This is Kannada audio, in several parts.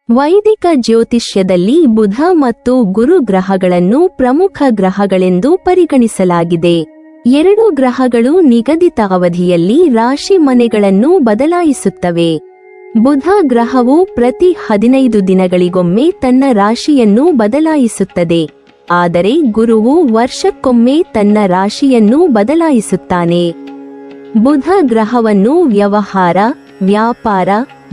ವೈದಿಕ ಜ್ಯೋತಿಷ್ಯದಲ್ಲಿ ಬುಧ ಮತ್ತು ಗುರು ಗ್ರಹಗಳನ್ನು ಪ್ರಮುಖ ಗ್ರಹಗಳೆಂದು ಪರಿಗಣಿಸಲಾಗಿದೆ. ಎರಡು ಗ್ರಹಗಳು ನಿಗದಿತ ಅವಧಿಯಲ್ಲಿ ರಾಶಿ ಮನೆಗಳನ್ನು ಬದಲಾಯಿಸುತ್ತವೆ. ಬುಧ ಗ್ರಹವು ಪ್ರತಿ 15 ದಿನಗಳಿಗೊಮ್ಮೆ ತನ್ನ ರಾಶಿಯನ್ನು ಬದಲಾಯಿಸುತ್ತದೆ, ಆದರೆ ಗುರುವು ವರ್ಷಕ್ಕೊಮ್ಮೆ ತನ್ನ ರಾಶಿಯನ್ನು ಬದಲಾಯಿಸುತ್ತಾನೆ. ಬುಧ ಗ್ರಹವನ್ನು ವ್ಯವಹಾರ, ವ್ಯಾಪಾರ,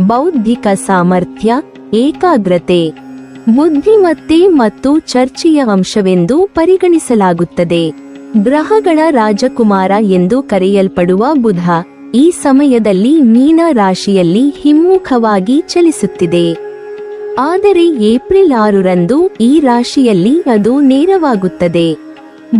ಬೌದ್ಧಿಕ ಸಾಮರ್ಥ್ಯ, ಏಕಾಗ್ರತೆ, ಬುದ್ಧಿಮತ್ತೆ ಮತ್ತು ಚರ್ಚೆಯ ಅಂಶವೆಂದು ಪರಿಗಣಿಸಲಾಗುತ್ತದೆ. ಗ್ರಹಗಳ ರಾಜಕುಮಾರ ಎಂದು ಕರೆಯಲ್ಪಡುವ ಬುಧ ಈ ಸಮಯದಲ್ಲಿ ಮೀನ ರಾಶಿಯಲ್ಲಿ ಹಿಮ್ಮುಖವಾಗಿ ಚಲಿಸುತ್ತಿದೆ. ಆದರೆ ಏಪ್ರಿಲ್ 6ರಂದು ಈ ರಾಶಿಯಲ್ಲಿ ಅದು ನೇರವಾಗುತ್ತದೆ.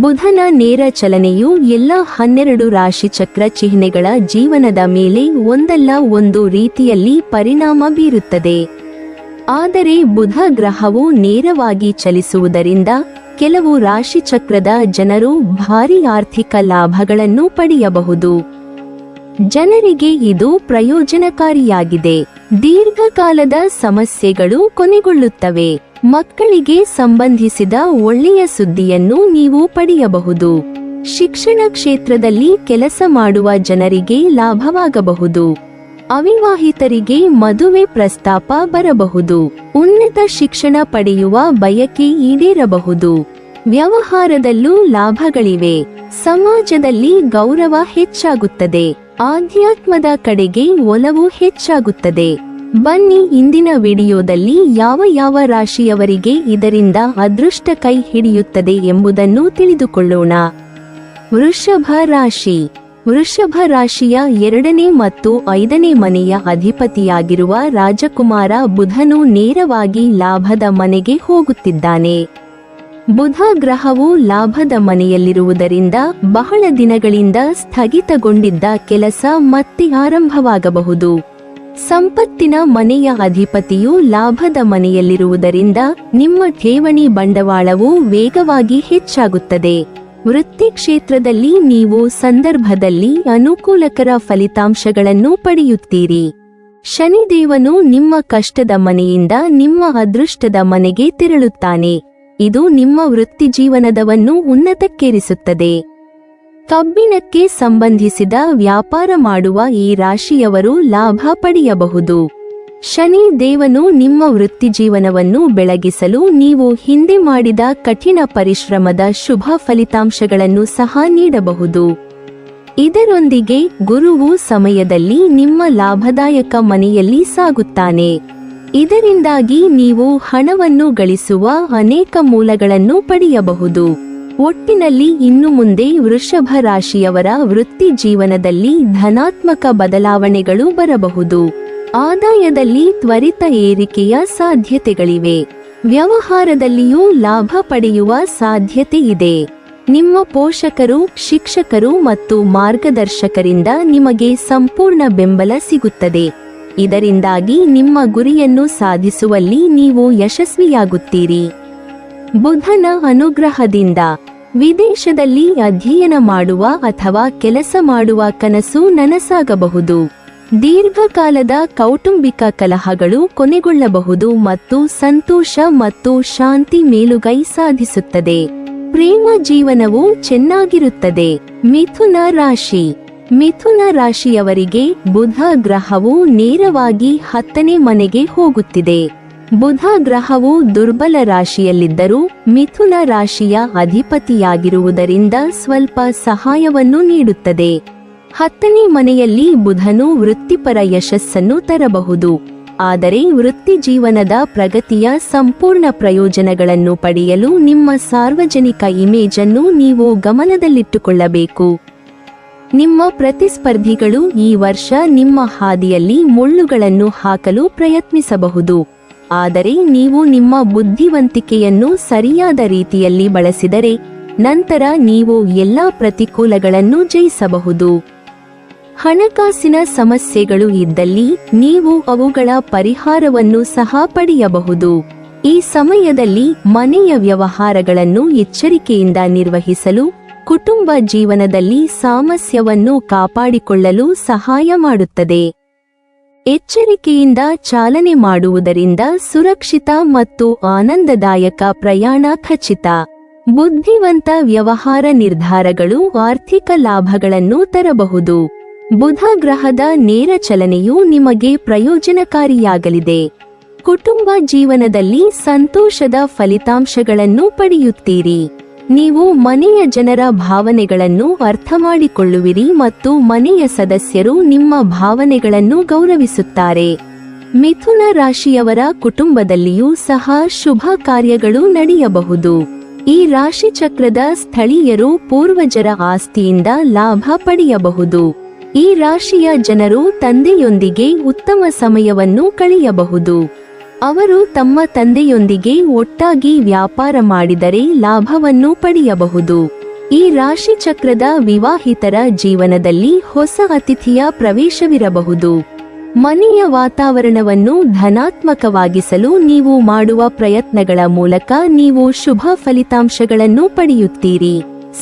ಬುಧನ ನೇರ ಚಲನೆಯು ಎಲ್ಲ 12 ರಾಶಿಚಕ್ರ ಚಿಹ್ನೆಗಳ ಜೀವನದ ಮೇಲೆ ಒಂದಲ್ಲ ಒಂದು ರೀತಿಯಲ್ಲಿ ಪರಿಣಾಮ ಬೀರುತ್ತದೆ. ಆದರೆ ಬುಧ ಗ್ರಹವು ನೇರವಾಗಿ ಚಲಿಸುವುದರಿಂದ ಕೆಲವು ರಾಶಿಚಕ್ರದ ಜನರು ಭಾರೀ ಆರ್ಥಿಕ ಲಾಭಗಳನ್ನು ಪಡೆಯಬಹುದು. ಜನರಿಗೆ ಇದು ಪ್ರಯೋಜನಕಾರಿಯಾಗಿದೆ. ದೀರ್ಘಕಾಲದ ಸಮಸ್ಯೆಗಳು ಕೊನೆಗೊಳ್ಳುತ್ತವೆ. ಮಕ್ಕಳಿಗೆ ಸಂಬಂಧಿಸಿದ ಒಳ್ಳೆಯ ಸುದ್ದಿಯನ್ನು ನೀವು ಪಡೆಯಬಹುದು. ಶಿಕ್ಷಣ ಕ್ಷೇತ್ರದಲ್ಲಿ ಕೆಲಸ ಮಾಡುವ ಜನರಿಗೆ ಲಾಭವಾಗಬಹುದು. ಅವಿವಾಹಿತರಿಗೆ ಮದುವೆ ಪ್ರಸ್ತಾಪ ಬರಬಹುದು. ಉನ್ನತ ಶಿಕ್ಷಣ ಪಡೆಯುವ ಬಯಕೆ ಈಡೇರಬಹುದು. ವ್ಯವಹಾರದಲ್ಲೂ ಲಾಭಗಳಿವೆ. ಸಮಾಜದಲ್ಲಿ ಗೌರವ ಹೆಚ್ಚಾಗುತ್ತದೆ. ಆಧ್ಯಾತ್ಮದ ಕಡೆಗೆ ಒಲವು ಹೆಚ್ಚಾಗುತ್ತದೆ. ಬನ್ನಿ ಇಂದಿನ ವಿಡಿಯೋದಲ್ಲಿ ಯಾವ ರಾಶಿಯವರಿಗೆ ಇದರಿಂದ ಅದೃಷ್ಟ ಕೈ ಹಿಡಿಯುತ್ತದೆ ಎಂಬುದನ್ನು ತಿಳಿದುಕೊಳ್ಳೋಣ. ವೃಷಭ ರಾಶಿ. ವೃಷಭ ರಾಶಿಯ 2ನೇ ಮತ್ತು 5ನೇ ಮನೆಯ ಅಧಿಪತಿಯಾಗಿರುವ ರಾಜಕುಮಾರ ಬುಧನು ನೇರವಾಗಿ ಲಾಭದ ಮನೆಗೆ ಹೋಗುತ್ತಿದ್ದಾನೆ. ಬುಧ ಗ್ರಹವು ಲಾಭದ ಮನೆಯಲ್ಲಿರುವುದರಿಂದ ಬಹಳ ದಿನಗಳಿಂದ ಸ್ಥಗಿತಗೊಂಡಿದ್ದ ಕೆಲಸ ಮತ್ತೆ ಆರಂಭವಾಗಬಹುದು. ಸಂಪತ್ತಿನ ಮನೆಯ ಅಧಿಪತಿಯು ಲಾಭದ ಮನೆಯಲ್ಲಿರುವುದರಿಂದ ನಿಮ್ಮ ಠೇವಣಿ ಬಂಡವಾಳವು ವೇಗವಾಗಿ ಹೆಚ್ಚಾಗುತ್ತದೆ. ವೃತ್ತಿ ಕ್ಷೇತ್ರದಲ್ಲಿ ನೀವು ಸಂದರ್ಭದಲ್ಲಿ ಅನುಕೂಲಕರ ಫಲಿತಾಂಶಗಳನ್ನು ಪಡೆಯುತ್ತೀರಿ. ಶನಿದೇವನು ನಿಮ್ಮ ಕಷ್ಟದ ಮನೆಯಿಂದ ನಿಮ್ಮ ಅದೃಷ್ಟದ ಮನೆಗೆ ತೆರಳುತ್ತಾನೆ. ಇದು ನಿಮ್ಮ ವೃತ್ತಿ ಜೀವನವನ್ನು ಉನ್ನತಕ್ಕೇರಿಸುತ್ತದೆ. ಕಬ್ಬಿಣಕ್ಕೆ ಸಂಬಂಧಿಸಿದ ವ್ಯಾಪಾರ ಮಾಡುವ ಈ ರಾಶಿಯವರು ಲಾಭ ಪಡೆಯಬಹುದು. ಶನಿ ದೇವನು ನಿಮ್ಮ ವೃತ್ತಿಜೀವನವನ್ನು ಬೆಳಗಿಸಲು ನೀವು ಹಿಂದೆ ಮಾಡಿದ ಕಠಿಣ ಪರಿಶ್ರಮದ ಶುಭ ಫಲಿತಾಂಶಗಳನ್ನು ಸಹ ನೀಡಬಹುದು. ಇದರೊಂದಿಗೆ ಗುರುವು ಸಮಯದಲ್ಲಿ ನಿಮ್ಮ ಲಾಭದಾಯಕ ಮನೆಯಲ್ಲಿ ಸಾಗುತ್ತಾನೆ. ಇದರಿಂದಾಗಿ ನೀವು ಹಣವನ್ನು ಗಳಿಸುವ ಅನೇಕ ಮೂಲಗಳನ್ನು ಪಡೆಯಬಹುದು. ಒಟ್ಟಿನಲ್ಲಿ ಇನ್ನು ಮುಂದೆ ವೃಷಭ ರಾಶಿಯವರ ವೃತ್ತಿ ಜೀವನದಲ್ಲಿ ಧನಾತ್ಮಕ ಬದಲಾವಣೆಗಳು ಬರಬಹುದು. ಆದಾಯದಲ್ಲಿ ತ್ವರಿತ ಏರಿಕೆಯ ಸಾಧ್ಯತೆಗಳಿವೆ. ವ್ಯವಹಾರದಲ್ಲಿಯೂ ಲಾಭ ಪಡೆಯುವ ಸಾಧ್ಯತೆ ಇದೆ. ನಿಮ್ಮ ಪೋಷಕರು, ಶಿಕ್ಷಕರು ಮತ್ತು ಮಾರ್ಗದರ್ಶಕರಿಂದ ನಿಮಗೆ ಸಂಪೂರ್ಣ ಬೆಂಬಲ ಸಿಗುತ್ತದೆ. ಇದರಿಂದಾಗಿ ನಿಮ್ಮ ಗುರಿಯನ್ನು ಸಾಧಿಸುವಲ್ಲಿ ನೀವು ಯಶಸ್ವಿಯಾಗುತ್ತೀರಿ. ಬುಧನ ಅನುಗ್ರಹದಿಂದ ವಿದೇಶದಲ್ಲಿ ಅಧ್ಯಯನ ಮಾಡುವ ಅಥವಾ ಕೆಲಸ ಮಾಡುವ ಕನಸು ನನಸಾಗಬಹುದು. ದೀರ್ಘಕಾಲದ ಕೌಟುಂಬಿಕ ಕಲಹಗಳು ಕೊನೆಗೊಳ್ಳಬಹುದು ಮತ್ತು ಸಂತೋಷ ಮತ್ತು ಶಾಂತಿ ಮೇಲುಗೈ ಸಾಧಿಸುತ್ತದೆ. ಪ್ರೇಮ ಜೀವನವು ಚೆನ್ನಾಗಿರುತ್ತದೆ. ಮಿಥುನ ರಾಶಿ. ಮಿಥುನ ರಾಶಿಯವರಿಗೆ ಬುಧ ಗ್ರಹವು ನೇರವಾಗಿ 10ನೇ ಮನೆಗೆ ಹೋಗುತ್ತಿದೆ. ಬುಧ ಗ್ರಹವು ದುರ್ಬಲ ರಾಶಿಯಲ್ಲಿದ್ದರೂ ಮಿಥುನ ರಾಶಿಯ ಅಧಿಪತಿಯಾಗಿರುವುದರಿಂದ ಸ್ವಲ್ಪ ಸಹಾಯವನ್ನು ನೀಡುತ್ತದೆ. 10ನೇ ಮನೆಯಲ್ಲಿ ಬುಧನು ವೃತ್ತಿಪರ ಯಶಸ್ಸನ್ನು ತರಬಹುದು. ಆದರೆ ವೃತ್ತಿ ಜೀವನದ ಪ್ರಗತಿಯ ಸಂಪೂರ್ಣ ಪ್ರಯೋಜನಗಳನ್ನು ಪಡೆಯಲು ನಿಮ್ಮ ಸಾರ್ವಜನಿಕ ಇಮೇಜ್ ಅನ್ನು ನೀವು ಗಮನದಲ್ಲಿಟ್ಟುಕೊಳ್ಳಬೇಕು. ನಿಮ್ಮ ಪ್ರತಿಸ್ಪರ್ಧಿಗಳು ಈ ವರ್ಷ ನಿಮ್ಮ ಹಾದಿಯಲ್ಲಿ ಮುಳ್ಳುಗಳನ್ನು ಹಾಕಲು ಪ್ರಯತ್ನಿಸಬಹುದು. ಆದರೆ ನೀವು ನಿಮ್ಮ ಬುದ್ಧಿವಂತಿಕೆಯನ್ನು ಸರಿಯಾದ ರೀತಿಯಲ್ಲಿ ಬಳಸಿದರೆ ನಂತರ ನೀವು ಎಲ್ಲಾ ಪ್ರತಿಕೂಲಗಳನ್ನು ಜಯಿಸಬಹುದು. ಹಣಕಾಸಿನ ಸಮಸ್ಯೆಗಳು ಇದ್ದಲ್ಲಿ ನೀವು ಅವುಗಳ ಪರಿಹಾರವನ್ನು ಸಹ ಪಡೆಯಬಹುದು. ಈ ಸಮಯದಲ್ಲಿ ಮನೆಯ ವ್ಯವಹಾರಗಳನ್ನು ಎಚ್ಚರಿಕೆಯಿಂದ ನಿರ್ವಹಿಸಲು ಕುಟುಂಬ ಜೀವನದಲ್ಲಿ ಸಾಮರಸ್ಯವನ್ನು ಕಾಪಾಡಿಕೊಳ್ಳಲು ಸಹಾಯ ಮಾಡುತ್ತದೆ. ಎಚ್ಚರಿಕೆಯಿಂದ ಚಾಲನೆ ಮಾಡುವುದರಿಂದ ಸುರಕ್ಷಿತ ಮತ್ತು ಆನಂದದಾಯಕ ಪ್ರಯಾಣ ಖಚಿತ. ಬುದ್ಧಿವಂತ ವ್ಯವಹಾರ ನಿರ್ಧಾರಗಳು ಆರ್ಥಿಕ ಲಾಭಗಳನ್ನು ತರಬಹುದು. ಬುಧ ಗ್ರಹದ ನೇರ ಚಲನೆಯು ನಿಮಗೆ ಪ್ರಯೋಜನಕಾರಿಯಾಗಲಿದೆ. ಕುಟುಂಬ ಜೀವನದಲ್ಲಿ ಸಂತೋಷದ ಫಲಿತಾಂಶಗಳನ್ನು ಪಡೆಯುತ್ತೀರಿ. ನೀವು ಮನೆಯ ಜನರ ಭಾವನೆಗಳನ್ನು ಅರ್ಥಮಾಡಿಕೊಳ್ಳುವಿರಿ ಮತ್ತು ಮನೆಯ ಸದಸ್ಯರು ನಿಮ್ಮ ಭಾವನೆಗಳನ್ನು ಗೌರವಿಸುತ್ತಾರೆ. ಮಿಥುನ ರಾಶಿಯವರ ಕುಟುಂಬದಲ್ಲಿಯೂ ಸಹ ಶುಭ ಕಾರ್ಯಗಳು ನಡೆಯಬಹುದು. ಈ ರಾಶಿಚಕ್ರದ ಸ್ಥಳೀಯರು ಪೂರ್ವಜರ ಆಸ್ತಿಯಿಂದ ಲಾಭ ಪಡೆಯಬಹುದು. ಈ ರಾಶಿಯ ಜನರು ತಂದೆಯೊಂದಿಗೆ ಉತ್ತಮ ಸಮಯವನ್ನು ಕಳೆಯಬಹುದು. ಅವರು ತಮ್ಮ ತಂದೆಯೊಂದಿಗೆ ಒಟ್ಟಾಗಿ ವ್ಯಾಪಾರ ಮಾಡಿದರೆ ಲಾಭವನ್ನು ಪಡೆಯಬಹುದು. ಈ ರಾಶಿಚಕ್ರದ ವಿವಾಹಿತರ ಜೀವನದಲ್ಲಿ ಹೊಸ ಅತಿಥಿಯ ಪ್ರವೇಶವಿರಬಹುದು. ಮನೆಯ ವಾತಾವರಣವನ್ನು ಧನಾತ್ಮಕವಾಗಿಸಲು ನೀವು ಮಾಡುವ ಪ್ರಯತ್ನಗಳ ಮೂಲಕ ನೀವು ಶುಭ ಫಲಿತಾಂಶಗಳನ್ನು ಪಡೆಯುತ್ತೀರಿ.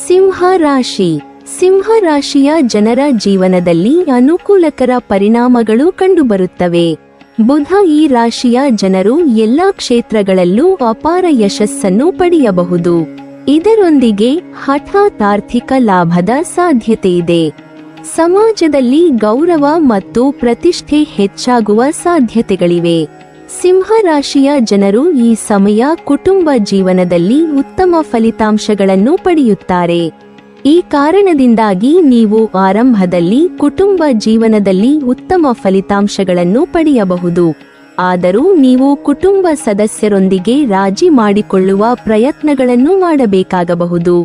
ಸಿಂಹ ರಾಶಿ. ಸಿಂಹ ರಾಶಿಯ ಜನರ ಜೀವನದಲ್ಲಿ ಅನುಕೂಲಕರ ಪರಿಣಾಮಗಳು ಕಂಡುಬರುತ್ತವೆ. ಬುಧ ಈ ರಾಶಿಯ ಜನರು ಎಲ್ಲಾ ಕ್ಷೇತ್ರಗಳಲ್ಲೂ ಅಪಾರ ಯಶಸ್ಸನ್ನು ಪಡೆಯಬಹುದು. ಇದರೊಂದಿಗೆ ಹಠಾತ್ ಆರ್ಥಿಕ ಲಾಭದ ಸಾಧ್ಯತೆಯಿದೆ. ಸಮಾಜದಲ್ಲಿ ಗೌರವ ಮತ್ತು ಪ್ರತಿಷ್ಠೆ ಹೆಚ್ಚಾಗುವ ಸಾಧ್ಯತೆಗಳಿವೆ. ಸಿಂಹ ರಾಶಿಯ ಜನರು ಈ ಸಮಯ ಕುಟುಂಬ ಜೀವನದಲ್ಲಿ ಉತ್ತಮ ಫಲಿತಾಂಶಗಳನ್ನು ಪಡೆಯುತ್ತಾರೆ. ಈ ಕಾರಣದಿಂದಾಗಿ ನೀವು ಆರಂಭದಲ್ಲಿ ಕುಟುಂಬ ಜೀವನದಲ್ಲಿ ಉತ್ತಮ ಫಲಿತಾಂಶಗಳನ್ನು ಪಡೆಯಬಹುದು. ಆದರೂ ನೀವು ಕುಟುಂಬ ಸದಸ್ಯರೊಂದಿಗೆ ರಾಜಿ ಮಾಡಿಕೊಳ್ಳುವ ಪ್ರಯತ್ನಗಳನ್ನು ಮಾಡಬೇಕಾಗಬಹುದು.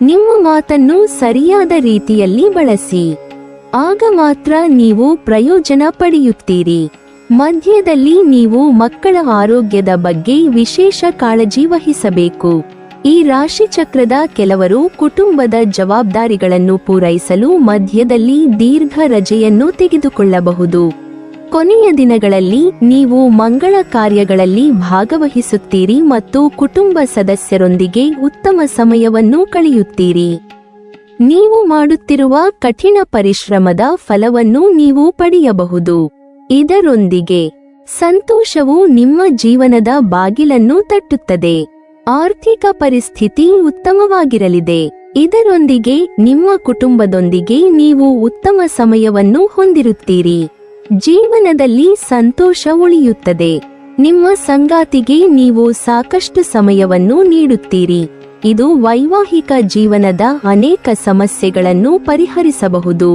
ನಿಮ್ಮ ಮಾತನ್ನು ಸರಿಯಾದ ರೀತಿಯಲ್ಲಿ ಬಳಸಿ. ಆಗ ಮಾತ್ರ ನೀವು ಪ್ರಯೋಜನ ಪಡೆಯುತ್ತೀರಿ. ಮಧ್ಯದಲ್ಲಿ ನೀವು ಮಕ್ಕಳ ಆರೋಗ್ಯದ ಬಗ್ಗೆ ವಿಶೇಷ ಕಾಳಜಿ ವಹಿಸಬೇಕು. ಈ ರಾಶಿಚಕ್ರದ ಕೆಲವರು ಕುಟುಂಬದ ಜವಾಬ್ದಾರಿಗಳನ್ನು ಪೂರೈಸಲು ಮಧ್ಯದಲ್ಲಿ ದೀರ್ಘ ರಜೆಯನ್ನು ತೆಗೆದುಕೊಳ್ಳಬಹುದು. ಕೊನೆಯ ದಿನಗಳಲ್ಲಿ ನೀವು ಮಂಗಳ ಕಾರ್ಯಗಳಲ್ಲಿ ಭಾಗವಹಿಸುತ್ತೀರಿ ಮತ್ತು ಕುಟುಂಬ ಸದಸ್ಯರೊಂದಿಗೆ ಉತ್ತಮ ಸಮಯವನ್ನು ಕಳೆಯುತ್ತೀರಿ. ನೀವು ಮಾಡುತ್ತಿರುವ ಕಠಿಣ ಪರಿಶ್ರಮದ ಫಲವನ್ನು ನೀವು ಪಡೆಯಬಹುದು. ಇದರೊಂದಿಗೆ ಸಂತೋಷವು ನಿಮ್ಮ ಜೀವನದ ಬಾಗಿಲನ್ನು ತಟ್ಟುತ್ತದೆ. ಆರ್ಥಿಕ ಪರಿಸ್ಥಿತಿ ಉತ್ತಮವಾಗಿರಲಿದೆ. ಇದರೊಂದಿಗೆ ನಿಮ್ಮ ಕುಟುಂಬದೊಂದಿಗೆ ನೀವು ಉತ್ತಮ ಸಮಯವನ್ನು ಹೊಂದಿರುತ್ತೀರಿ. ಜೀವನದಲ್ಲಿ ಸಂತೋಷ ಉಳಿಯುತ್ತದೆ. ನಿಮ್ಮ ಸಂಗಾತಿಗೆ ನೀವು ಸಾಕಷ್ಟು ಸಮಯವನ್ನು ನೀಡುತ್ತೀರಿ. ಇದು ವೈವಾಹಿಕ ಜೀವನದ ಅನೇಕ ಸಮಸ್ಯೆಗಳನ್ನು ಪರಿಹರಿಸಬಹುದು.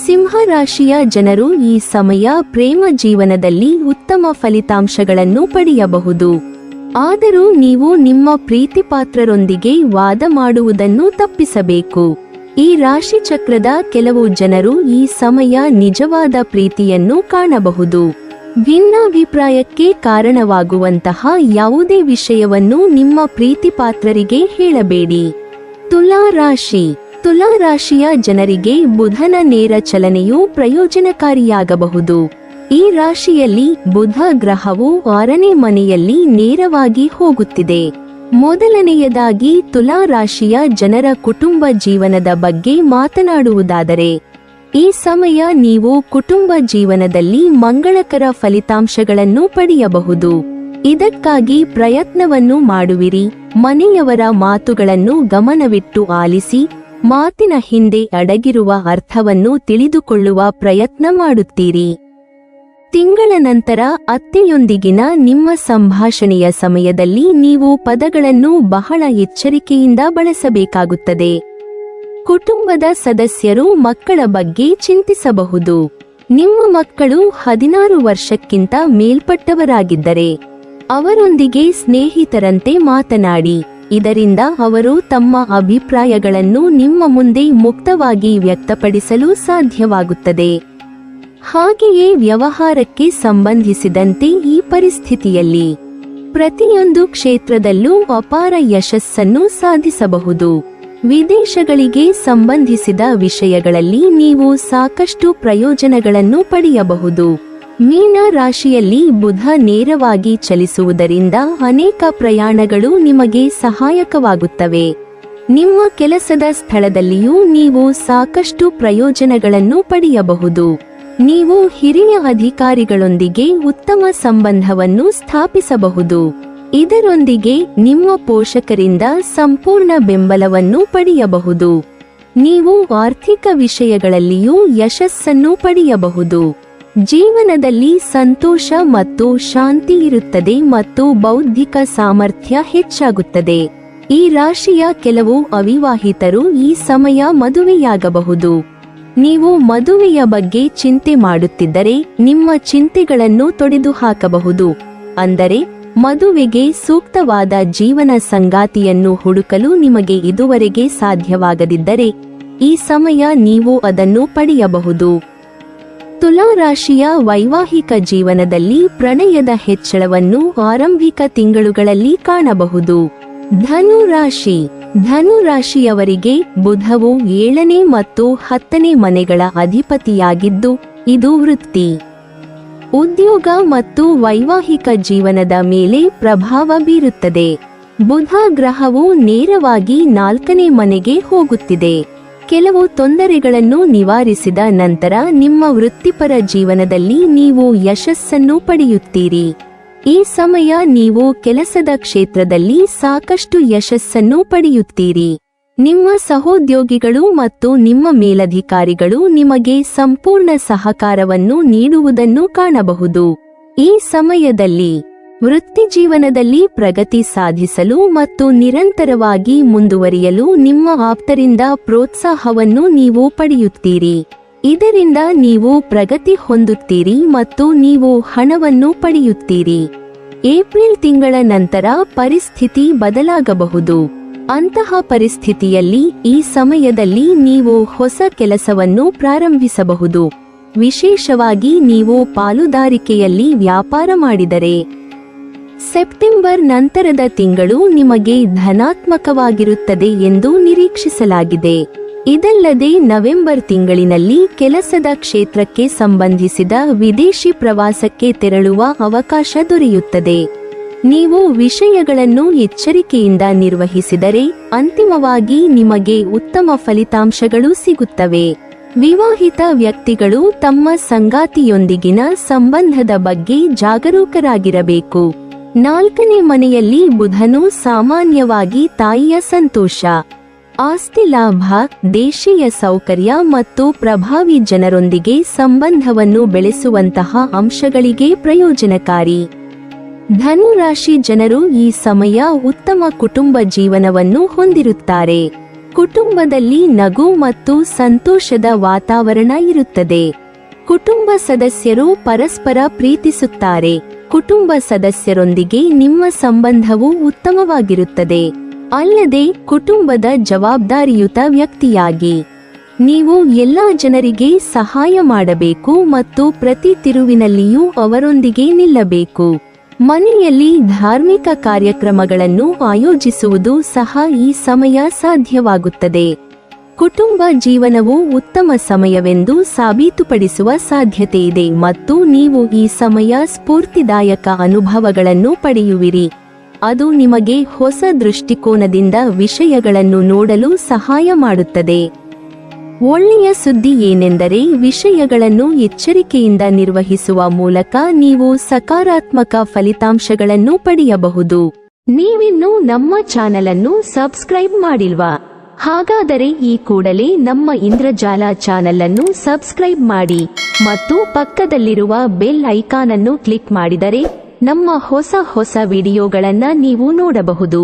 ಸಿಂಹ ರಾಶಿಯ ಜನರು ಈ ಸಮಯ ಪ್ರೇಮ ಜೀವನದಲ್ಲಿ ಉತ್ತಮ ಫಲಿತಾಂಶಗಳನ್ನು ಪಡೆಯಬಹುದು. ಆದರೂ ನೀವು ನಿಮ್ಮ ಪ್ರೀತಿಪಾತ್ರರೊಂದಿಗೆ ವಾದ ಮಾಡುವುದನ್ನು ತಪ್ಪಿಸಬೇಕು. ಈ ರಾಶಿಚಕ್ರದ ಕೆಲವು ಜನರು ಈ ಸಮಯ ನಿಜವಾದ ಪ್ರೀತಿಯನ್ನು ಕಾಣಬಹುದು. ಭಿನ್ನಾಭಿಪ್ರಾಯಕ್ಕೆ ಕಾರಣವಾಗುವಂತಹ ಯಾವುದೇ ವಿಷಯವನ್ನು ನಿಮ್ಮ ಪ್ರೀತಿಪಾತ್ರರಿಗೆ ಹೇಳಬೇಡಿ. ತುಲಾ ರಾಶಿ. ತುಲಾ ರಾಶಿಯ ಜನರಿಗೆ ಬುಧನ ನೇರ ಚಲನೆಯು ಪ್ರಯೋಜನಕಾರಿಯಾಗಬಹುದು. ಈ ರಾಶಿಯಲ್ಲಿ ಬುಧ ಗ್ರಹವು 6ನೇ ಮನೆಯಲ್ಲಿ ನೇರವಾಗಿ ಹೋಗುತ್ತಿದೆ. ಮೊದಲನೆಯದಾಗಿ ತುಲಾ ರಾಶಿಯ ಜನರ ಕುಟುಂಬ ಜೀವನದ ಬಗ್ಗೆ ಮಾತನಾಡುವುದಾದರೆ, ಈ ಸಮಯ ನೀವು ಕುಟುಂಬ ಜೀವನದಲ್ಲಿ ಮಂಗಳಕರ ಫಲಿತಾಂಶಗಳನ್ನು ಪಡೆಯಬಹುದು. ಇದಕ್ಕಾಗಿ ಪ್ರಯತ್ನವನ್ನು ಮಾಡುವಿರಿ. ಮನೆಯವರ ಮಾತುಗಳನ್ನು ಗಮನವಿಟ್ಟು ಆಲಿಸಿ, ಮಾತಿನ ಹಿಂದೆ ಅಡಗಿರುವ ಅರ್ಥವನ್ನು ತಿಳಿದುಕೊಳ್ಳುವ ಪ್ರಯತ್ನ ಮಾಡುತ್ತೀರಿ. ತಿಂಗಳ ನಂತರ ಅತ್ತೆಯೊಂದಿಗಿನ ನಿಮ್ಮ ಸಂಭಾಷಣೆಯ ಸಮಯದಲ್ಲಿ ನೀವು ಪದಗಳನ್ನು ಬಹಳ ಎಚ್ಚರಿಕೆಯಿಂದ ಬಳಸಬೇಕಾಗುತ್ತದೆ. ಕುಟುಂಬದ ಸದಸ್ಯರು ಮಕ್ಕಳ ಬಗ್ಗೆ ಚಿಂತಿಸಬಹುದು. ನಿಮ್ಮ ಮಕ್ಕಳು 16 ವರ್ಷಕ್ಕಿಂತ ಮೇಲ್ಪಟ್ಟವರಾಗಿದ್ದರೆ ಅವರೊಂದಿಗೆ ಸ್ನೇಹಿತರಂತೆ ಮಾತನಾಡಿ. ಇದರಿಂದ ಅವರು ತಮ್ಮ ಅಭಿಪ್ರಾಯಗಳನ್ನು ನಿಮ್ಮ ಮುಂದೆ ಮುಕ್ತವಾಗಿ ವ್ಯಕ್ತಪಡಿಸಲು ಸಾಧ್ಯವಾಗುತ್ತದೆ. ಹಾಗೆಯೇ ವ್ಯವಹಾರಕ್ಕೆ ಸಂಬಂಧಿಸಿದಂತೆ ಈ ಪರಿಸ್ಥಿತಿಯಲ್ಲಿ ಪ್ರತಿಯೊಂದು ಕ್ಷೇತ್ರದಲ್ಲೂ ಅಪಾರ ಯಶಸ್ಸನ್ನು ಸಾಧಿಸಬಹುದು. ವಿದೇಶಗಳಿಗೆ ಸಂಬಂಧಿಸಿದ ವಿಷಯಗಳಲ್ಲಿ ನೀವು ಸಾಕಷ್ಟು ಪ್ರಯೋಜನಗಳನ್ನು ಪಡೆಯಬಹುದು. ಮೀನ ರಾಶಿಯಲ್ಲಿ ಬುಧ ನೇರವಾಗಿ ಚಲಿಸುವುದರಿಂದ ಅನೇಕ ಪ್ರಯಾಣಗಳು ನಿಮಗೆ ಸಹಾಯಕವಾಗುತ್ತವೆ. ನಿಮ್ಮ ಕೆಲಸದ ಸ್ಥಳದಲ್ಲಿಯೂ ನೀವು ಸಾಕಷ್ಟು ಪ್ರಯೋಜನಗಳನ್ನು ಪಡೆಯಬಹುದು. ನೀವು ಹಿರಿಯ ಅಧಿಕಾರಿಗಳೊಂದಿಗೆ ಉತ್ತಮ ಸಂಬಂಧವನ್ನು ಸ್ಥಾಪಿಸಬಹುದು. ಇದರೊಂದಿಗೆ ನಿಮ್ಮ ಪೋಷಕರಿಂದ ಸಂಪೂರ್ಣ ಬೆಂಬಲವನ್ನು ಪಡೆಯಬಹುದು. ನೀವು ಆರ್ಥಿಕ ವಿಷಯಗಳಲ್ಲಿಯೂ ಯಶಸ್ಸನ್ನು ಪಡೆಯಬಹುದು. ಜೀವನದಲ್ಲಿ ಸಂತೋಷ ಮತ್ತು ಶಾಂತಿ ಇರುತ್ತದೆ ಮತ್ತು ಬೌದ್ಧಿಕ ಸಾಮರ್ಥ್ಯ ಹೆಚ್ಚಾಗುತ್ತದೆ. ಈ ರಾಶಿಯ ಕೆಲವು ಅವಿವಾಹಿತರು ಈ ಸಮಯ ಮದುವೆಯಾಗಬಹುದು. ನೀವು ಮದುವೆಯ ಬಗ್ಗೆ ಚಿಂತೆ ಮಾಡುತ್ತಿದ್ದರೆ ನಿಮ್ಮ ಚಿಂತೆಗಳನ್ನು ತೊಡೆದುಹಾಕಬಹುದು. ಅಂದರೆ ಮದುವೆಗೆ ಸೂಕ್ತವಾದ ಜೀವನ ಸಂಗಾತಿಯನ್ನು ಹುಡುಕಲು ನಿಮಗೆ ಇದುವರೆಗೆ ಸಾಧ್ಯವಾಗದಿದ್ದರೆ ಈ ಸಮಯ ನೀವು ಅದನ್ನು ಪಡೆಯಬಹುದು. ತುಲಾ ರಾಶಿಯ ವೈವಾಹಿಕ ಜೀವನದಲ್ಲಿ ಪ್ರಣಯದ ಹೆಚ್ಚಳವನ್ನು ಆರಂಭಿಕ ತಿಂಗಳುಗಳಲ್ಲಿ ಕಾಣಬಹುದು. ಧನು ರಾಶಿ. ಧನು ರಾಶಿಯವರಿಗೆ ಬುಧವು 7ನೇ ಮತ್ತು 10ನೇ ಮನೆಗಳ ಅಧಿಪತಿಯಾಗಿದ್ದು ಇದು ವೃತ್ತಿ, ಉದ್ಯೋಗ ಮತ್ತು ವೈವಾಹಿಕ ಜೀವನದ ಮೇಲೆ ಪ್ರಭಾವ ಬೀರುತ್ತದೆ. ಬುಧ ಗ್ರಹವು ನೇರವಾಗಿ 4ನೇ ಮನೆಗೆ ಹೋಗುತ್ತಿದೆ. ಕೆಲವು ತೊಂದರೆಗಳನ್ನು ನಿವಾರಿಸಿದ ನಂತರ ನಿಮ್ಮ ವೃತ್ತಿಪರ ಜೀವನದಲ್ಲಿ ನೀವು ಯಶಸ್ಸನ್ನು ಪಡೆಯುತ್ತೀರಿ. ಈ ಸಮಯ ನೀವು ಕೆಲಸದ ಕ್ಷೇತ್ರದಲ್ಲಿ ಸಾಕಷ್ಟು ಯಶಸ್ಸನ್ನು ಪಡೆಯುತ್ತೀರಿ. ನಿಮ್ಮ ಸಹೋದ್ಯೋಗಿಗಳು ಮತ್ತು ನಿಮ್ಮ ಮೇಲಧಿಕಾರಿಗಳು ನಿಮಗೆ ಸಂಪೂರ್ಣ ಸಹಕಾರವನ್ನು ನೀಡುವುದನ್ನು ಕಾಣಬಹುದು. ಈ ಸಮಯದಲ್ಲಿ ವೃತ್ತಿಜೀವನದಲ್ಲಿ ಪ್ರಗತಿ ಸಾಧಿಸಲು ಮತ್ತು ನಿರಂತರವಾಗಿ ಮುಂದುವರಿಯಲು ನಿಮ್ಮ ಆಪ್ತರಿಂದ ಪ್ರೋತ್ಸಾಹವನ್ನು ನೀವು ಪಡೆಯುತ್ತೀರಿ. ಇದರಿಂದ ನೀವು ಪ್ರಗತಿ ಹೊಂದುತ್ತೀರಿ ಮತ್ತು ನೀವು ಹಣವನ್ನು ಪಡೆಯುತ್ತೀರಿ. ಏಪ್ರಿಲ್ ತಿಂಗಳ ನಂತರ ಪರಿಸ್ಥಿತಿ ಬದಲಾಗಬಹುದು. ಅಂತಹ ಪರಿಸ್ಥಿತಿಯಲ್ಲಿ ಈ ಸಮಯದಲ್ಲಿ ನೀವು ಹೊಸ ಕೆಲಸವನ್ನು ಪ್ರಾರಂಭಿಸಬಹುದು, ವಿಶೇಷವಾಗಿ ನೀವು ಪಾಲುದಾರಿಕೆಯಲ್ಲಿ ವ್ಯಾಪಾರ ಮಾಡಿದರೆ. ಸೆಪ್ಟೆಂಬರ್ ನಂತರದ ತಿಂಗಳು ನಿಮಗೆ ಧನಾತ್ಮಕವಾಗಿರುತ್ತದೆ ಎಂದು ನಿರೀಕ್ಷಿಸಲಾಗಿದೆ. ಇದಲ್ಲದೆ ನವೆಂಬರ್ ತಿಂಗಳಿನಲ್ಲಿ ಕೆಲಸದ ಕ್ಷೇತ್ರಕ್ಕೆ ಸಂಬಂಧಿಸಿದ ವಿದೇಶಿ ಪ್ರವಾಸಕ್ಕೆ ತೆರಳುವ ಅವಕಾಶ ದೊರೆಯುತ್ತದೆ. ನೀವು ವಿಷಯಗಳನ್ನು ಎಚ್ಚರಿಕೆಯಿಂದ ನಿರ್ವಹಿಸಿದರೆ ಅಂತಿಮವಾಗಿ ನಿಮಗೆ ಉತ್ತಮ ಫಲಿತಾಂಶಗಳು ಸಿಗುತ್ತವೆ. ವಿವಾಹಿತ ವ್ಯಕ್ತಿಗಳು ತಮ್ಮ ಸಂಗಾತಿಯೊಂದಿಗಿನ ಸಂಬಂಧದ ಬಗ್ಗೆ ಜಾಗರೂಕರಾಗಿರಬೇಕು. 4ನೇ ಮನೆಯಲ್ಲಿ ಬುಧನು ಸಾಮಾನ್ಯವಾಗಿ ತಾಯಿಯ ಸಂತೋಷ, ಆಸ್ತಿ ಲಾಭ, ದೇಶೀಯ ಸೌಕರ್ಯ ಮತ್ತು ಪ್ರಭಾವಿ ಜನರೊಂದಿಗೆ ಸಂಬಂಧವನ್ನು ಬೆಳೆಸುವಂತಹ ಅಂಶಗಳಿಗೆ ಪ್ರಯೋಜನಕಾರಿ. ಧನು ರಾಶಿ ಜನರು ಈ ಸಮಯ ಉತ್ತಮ ಕುಟುಂಬ ಜೀವನವನ್ನು ಹೊಂದಿರುತ್ತಾರೆ. ಕುಟುಂಬದಲ್ಲಿ ನಗು ಮತ್ತು ಸಂತೋಷದ ವಾತಾವರಣ ಇರುತ್ತದೆ. ಕುಟುಂಬ ಸದಸ್ಯರು ಪರಸ್ಪರ ಪ್ರೀತಿಸುತ್ತಾರೆ. ಕುಟುಂಬ ಸದಸ್ಯರೊಂದಿಗೆ ನಿಮ್ಮ ಸಂಬಂಧವು ಉತ್ತಮವಾಗಿರುತ್ತದೆ. ಅಲ್ಲದೆ ಕುಟುಂಬದ ಜವಾಬ್ದಾರಿಯುತ ವ್ಯಕ್ತಿಯಾಗಿ ನೀವು ಎಲ್ಲ ಜನರಿಗೆ ಸಹಾಯ ಮಾಡಬೇಕು ಮತ್ತು ಪ್ರತಿ ತಿರುವಿನಲ್ಲಿಯೂ ಅವರೊಂದಿಗೆ ನಿಲ್ಲಬೇಕು. ಮನೆಯಲ್ಲಿ ಧಾರ್ಮಿಕ ಕಾರ್ಯಕ್ರಮಗಳನ್ನು ಆಯೋಜಿಸುವುದು ಸಹ ಈ ಸಮಯ ಸಾಧ್ಯವಾಗುತ್ತದೆ. ಕುಟುಂಬ ಜೀವನವು ಉತ್ತಮ ಸಮಯವೆಂದು ಸಾಬೀತುಪಡಿಸುವ ಸಾಧ್ಯತೆಯಿದೆ ಮತ್ತು ನೀವು ಈ ಸಮಯ ಸ್ಫೂರ್ತಿದಾಯಕ ಅನುಭವಗಳನ್ನು ಪಡೆಯುವಿರಿ. ಅದು ನಿಮಗೆ ಹೊಸ ದೃಷ್ಟಿಕೋನದಿಂದ ವಿಷಯಗಳನ್ನು ನೋಡಲು ಸಹಾಯ ಮಾಡುತ್ತದೆ. ಒಳ್ಳೆಯ ಸುದ್ದಿ ಏನೆಂದರೆ ವಿಷಯಗಳನ್ನು ಎಚ್ಚರಿಕೆಯಿಂದ ನಿರ್ವಹಿಸುವ ಮೂಲಕ ನೀವು ಸಕಾರಾತ್ಮಕ ಫಲಿತಾಂಶಗಳನ್ನು ಪಡೆಯಬಹುದು. ನೀವಿನ್ನೂ ನಮ್ಮ ಚಾನೆಲ್ ಅನ್ನು ಸಬ್ಸ್ಕ್ರೈಬ್ ಮಾಡಿಲ್ವಾ? ಹಾಗಾದರೆ ಈ ಕೂಡಲೇ ನಮ್ಮ ಇಂದ್ರಜಾಲ ಚಾನೆಲ್ ಅನ್ನು ಸಬ್ಸ್ಕ್ರೈಬ್ ಮಾಡಿ ಮತ್ತು ಪಕ್ಕದಲ್ಲಿರುವ ಬೆಲ್ ಐಕಾನ್ ಅನ್ನು ಕ್ಲಿಕ್ ಮಾಡಿದರೆ ನಮ್ಮ ಹೊಸ ವಿಡಿಯೋಗಳನ್ನು ನೀವು ನೋಡಬಹುದು.